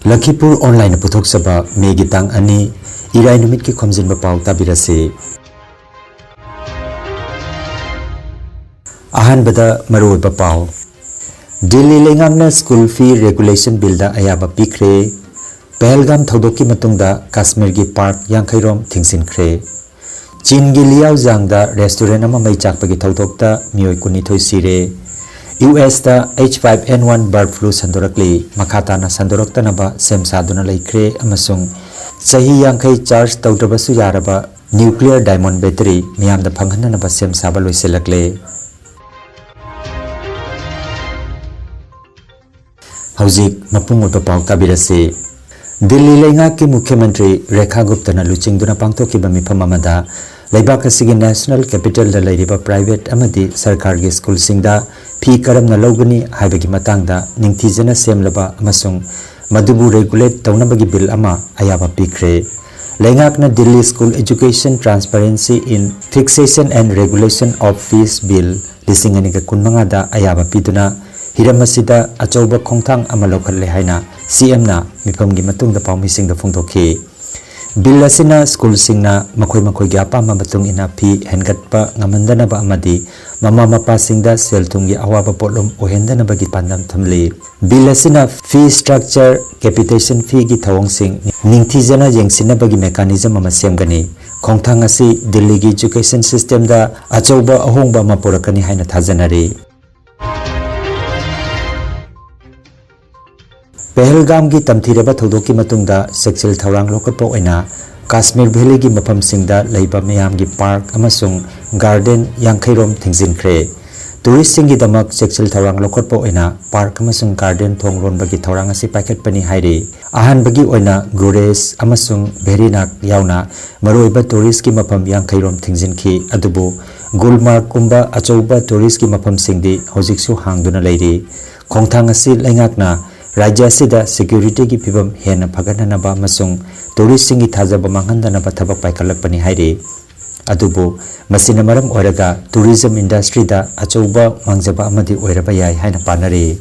Lakhipuronline puthok saba megi tang ani irai numit ki Khomjinba Pao tabirase. Ahan bada maroiba Pao. Delhi lengakna school fee regulation bill da ayaba pikre. Pahalgam thodoki matungda Kashmir gi park Yankhairom thingsin kre. Chin gi liao jangda restaurant ama mai chakpagi thodokta mioi kuni thoi sire. US da H5N1 bird flu sandorakli makhatana sandoraktanaba semsaduna laikre amasung sahi yankhai charge tawdrabasu yaraba nuclear diamond battery miyamda phanghananaba semsaba loiselakle. Hauzik mapung oto pau tabirase. Delhi lenga ki Mukhyamantri Rekha Guptana luchingduna pangthokiba mifam amada Laibak asigi national capital da lairiba private amadi sarkar gi school singda fee karamna logani haibagi matangda ningthijana semlaba amasung madubu regulate tawnabagi bill ama ayaba pikre. Lengakna Delhi School Education Transparency in Fixation and Regulation of Fees Bill lisingani ka kunmanga da ayaba piduna hiramasida achauba khongthang ama lokhalle haina CM na mifamgi matungda pawmising da phongthokhi. Bill asina school singna makhoi gi apama matung ina phi hengatpa ngamandanaba amadi mama mapa singda selthungi awaba potlom ohendanaba gi pandam thamli. Bill asina fee structure capitation fee gi thawong sing ningthijana jengsinabagi mechanism ama semgani. Khongthang asi Delhi gi education system da achauba ahongba ma porakani haina thajanari. Pahalgam gi tamthiraba thodoki matungda sexual thawrang lokatpa oina Kashmir Valley gi mafam singda leiba miyam gi park amasung garden Yankhairom thingsinkhre. Tourist singi damak sexual thawrang lokatpa oina park amasung garden thongron bagi thawrang asi paikhatpani hairi. Ahan bagi oina Gures amasung Bherinak yauna maroiba tourist gi mafam Yankhairom thingsinki adubu Gulmarg kumba achauba tourist gi mafam singdi hojiksu hangduna leiri. Khongthang asi lengakna Raja sida security ki pibam hena phagananaba masung tourist singi thajaba manghandanaba thabak paikalakpani hairi. Adubu masina maram oiraga tourism industry da achauba mangjaba amadi oiraba yai haina panari.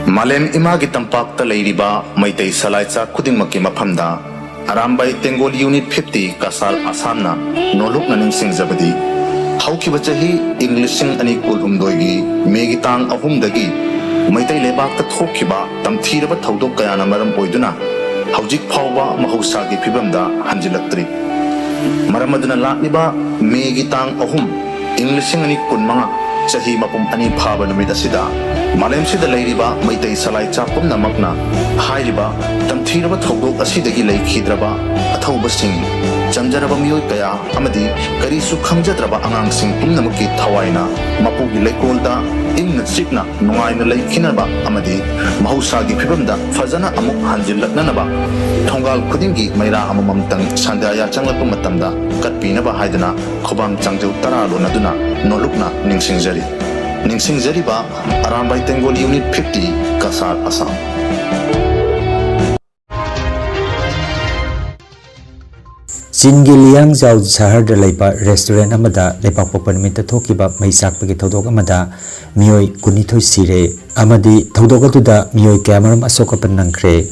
Malem imagi tampakta leiriba maitai salaicha khudingmaki maphamda arambai tengol unit 50 kasar asamna noluk naning singjabadi Hauki bacahi Englishin ani kulhumdoigi megi tang ahumdagi maitai lebak ta thokhiba tamthiraba thodok kayana maram oiduna haujik phawba mahausagi phibamda hanjilaktri maramaduna lakniba megi tang ahum Englishin ani kunmanga chahi mapum ani phaba numit asida malem sida leiriba maitai salai chapum namakna hairiba tamthiraba thodok asidagi leikhidraba athauba sing Jamjaraba miyoi kaya amadi karisu khangjadraba angang sing pumnamuki thawaina mapugi leikolda ingna chikna nungaina leikhinaba amadi mahausagi phibamda fajana amuk hanjillatnanaba thongal khudingi maira amamamtang sandaya changlakpa matamda katpinaba haidana khobam changjau tara lonaduna nolukna ningsingjariba arambai tengol unit 50 kasar assam Chingi liang jaw shahar da leipa restaurant amada leipak popanmita thokiba mai chakpagi thodok amada mioi kunithoi sire amadi thodok atuda mioi kamaram asokapan nangkhre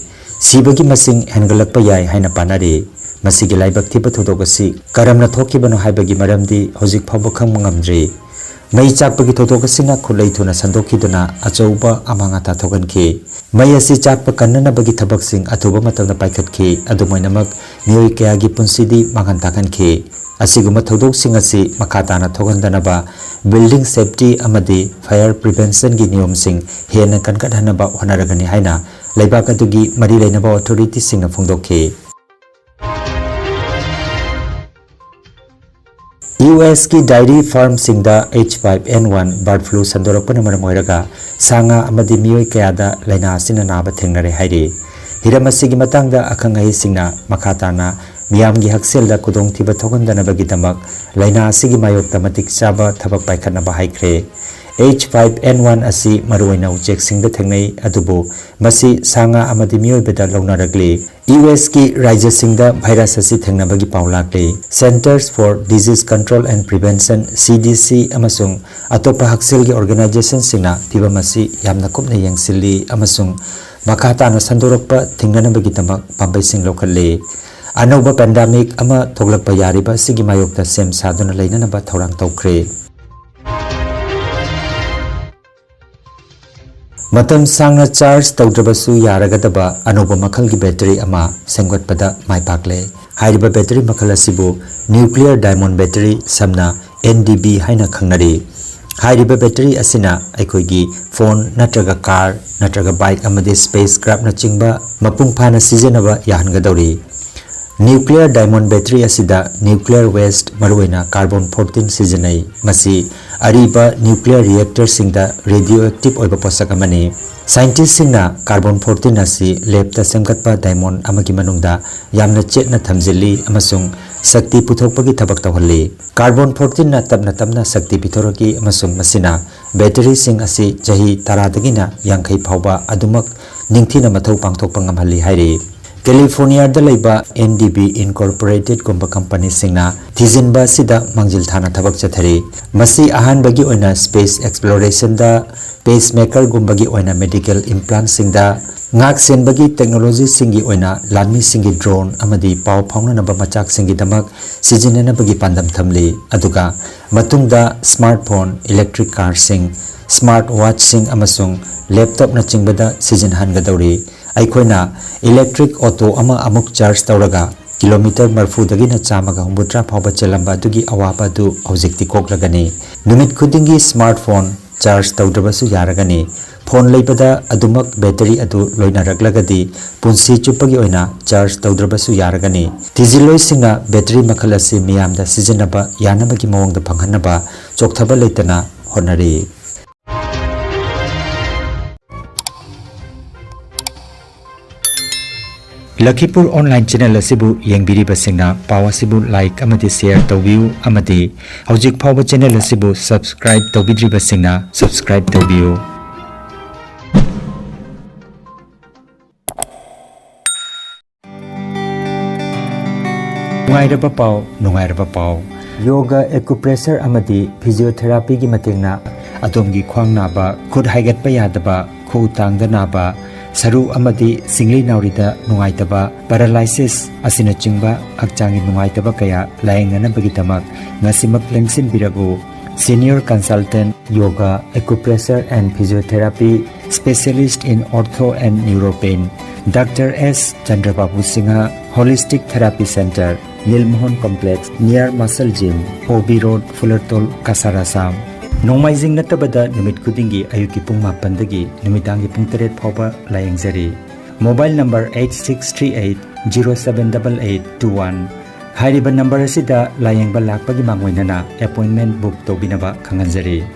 sibagi masing hengalakpa yai haina panari masigi laibak thiba thodok asi karamna thokibano haibagi maramdi hojik phawba khangmangamdri mai chakpagi thodok asina khulai thuna sandokhiduna achauba amanga ta thoganki mai asi chakpa kannana bagi thabak sing athuba matangna paikhatki adumoinamak mioi kayagi punsidi mangan takanki asiguma thodok sing asi makhatana thogandanaba building safety amadi fire prevention gi niyom sing hena kankadhanaba honaragani haina leibak adugi mari leinaba authority singna phongdokhi US ki dairy farm singda H5N1 bird flu sandorakpana maram oiraga sanga amadi mioi kayada laina asina naba thengnare hairi hiramasigi matangda akhangai singna makhatana miyamgi hakselda kudongthiba thogandanabagi damak laina asigi mayokta matik chaba thabak paikhanaba haikre H5N1 asi maruina ucheksingda thengnai adubu masi sanga amadi miyoibada launaragli US ki rajyasingda virus asi thengnabagi paulakle Centers for Disease Control and Prevention CDC amasung atopa hakselgi organization singna pibamasi yamna kupna yangsilli amasung makata na sandorokpa thingnanabagi tamak pambaising lokalle anauba pandemic ama thoglakpa yariba sigi mayokta sem saduna leinanaba thorang tawkhre matam sangna charge tawdrabasu yaragadaba anauba makhalgi battery ama sengwatpada maipakle hairiba battery makhal asibu nuclear diamond battery samna NDB haina khangnari hairiba battery asina aikoigi phone natraga car natraga bike amadi spacecraft na chingba mapung phana sijenaba yahangadori nuclear diamond battery asida nuclear waste maruina carbon 14 sijenai masi ariba nuclear reactor singda radioactive oiba posak amani scientist singna carbon 14 asi lab ta semgatpa diamond amagi manungda yamna chetna thamjili amasung sakti puthokpagi thabak tawhalli carbon 14 na tabna sakti pithoroki amasung masina battery sing asi jahi taradagina yangkhai phawba adumak ningthina mathau pangthokpa ngamhalli hairi California da laiba NDB Incorporated gomba company singna thijinba sida mangjil thana thabak chathari masi ahan bagi oina space exploration da pacemaker gombagi oina medical implant singda ngak senbagi technology singi oina lanmi singi drone amadi paw phawna naba machak singi damak sijinena bagi pandam thamli aduga matungda smartphone electric car sing smart watch sing amasung laptop na chingbada sijin hangadori aikoina electric auto ama amuk charge tawraga kilometer marfu dagina chamaga humbutra phawba chelamba dugi awaba du objecti koklagani numit khudingi smartphone charge tawdrabasu yaragani phone leibada adumak battery adu loina raglagadi punsi chupagi oina charge tawdrabasu yaragani tijiloi singna battery makhalasi miyamda sijenaba yanabagi mawangda phanghanaba chokthaba leitana honari Lakhipur online channel asibu yengbiriba singna paw asibu like amadi share tawbiu amadi hojik phawba channel asibu subscribe tawbidriba singna subscribe tawbiu nungairaba paw yoga acupressure amadi physiotherapy gi matengna adomgi khwang naba khud haigatpa yadaba khu tangda naba saru amadi singli naurida nungaitaba paralysis asina chingba hakchangi nungaitaba kaya laengana bagitamak ngasimak lengsin biragu senior consultant yoga acupressure and physiotherapy specialist in ortho and neuropain Dr. S. Chandrababu Singha Holistic Therapy Center Nilmohon Complex near Muscle Gym OB Road Fullertol Cachar Assam Nomaizing natabada numit kudingi ayuki pung mapandagi numitangi pung teret phawba layengjari mobile number 8638078821 hairiba number asida layengba lakpagi mangwainana appointment book tobinaba khanganjari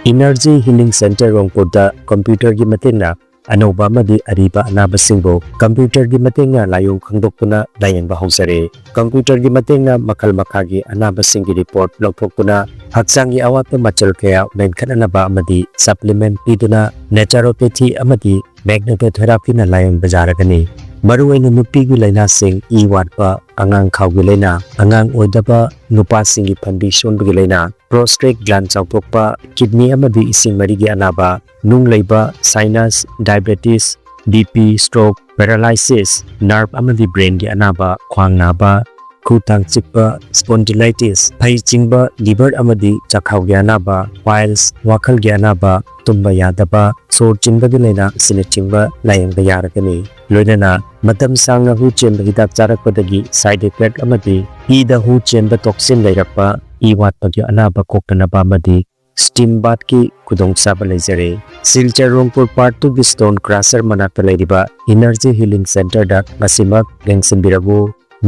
Energy Healing Center Rongpoda computer gi matengna anauba madi ariba anabasingbo computer gi matengna layong khangdoktuna layengba hausare computer gi matengna makal makhagi anabasingi report lokthokuna hakchangi awatpa machal kaya menkhananaba amadi supplement piduna naturopathy amadi magnetotherapy na layeng bajaragani maruwaina nupigi laina sing I watpa angang khawgi laina angang oidaba nupa singi phambi sonbagi laina prostate gland chawthokpa kidney amadi ising marigi anaba nung leiba sinus diabetes BP stroke paralysis nerve amadi brain gi anaba khwang naba khutang chikpa spondylitis phai chingba liver amadi chakhau gi anaba piles wakhal gi anaba tumba yadaba sor chingba gi laina sine chingba layeng ba yaragani loinana matam sangna hu chemba hidak charakpadagi side effect amadi ida hu chemba toxin leirakpa I watpa gi anaba koktanaba amadi steam bath ki kudong saba leijare silchar rongpur part 2 gi stone crusher manakta leiriba energy healing center da ngasimak gengsin biragu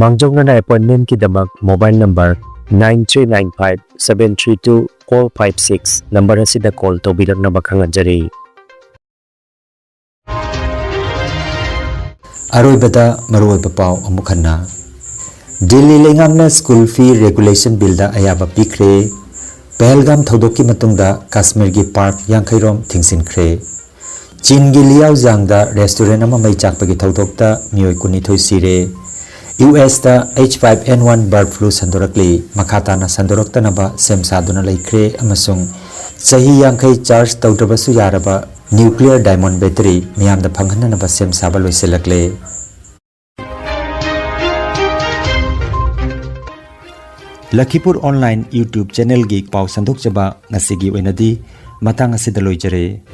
mangjongna appointment ki damak mobile number 9395732456 number asida call tobiragna bakhanganjari aroibada maruoiba paw amukhanna Delhi Lengangna School Fee Regulation Bill da ayaba pikre. Pahalgam Thodoki Matungda Kashmir gi Park Yankhairom Thingsinkre. Chin gi Liao Zang da restaurant ama mai chakpagi thodokta mioi kunithoi sire. US da H5N1 bird flu sandorakli makhatana sandoroktanaba semsaduna laikre amasung sahi yankhai charge tawdrabasu yaraba nuclear diamond battery miyamda phanghananaba semsaba loiselakle. Lakhipur online YouTube channel gi pau sandok jaba ngasigi oinadi matang asida loijare.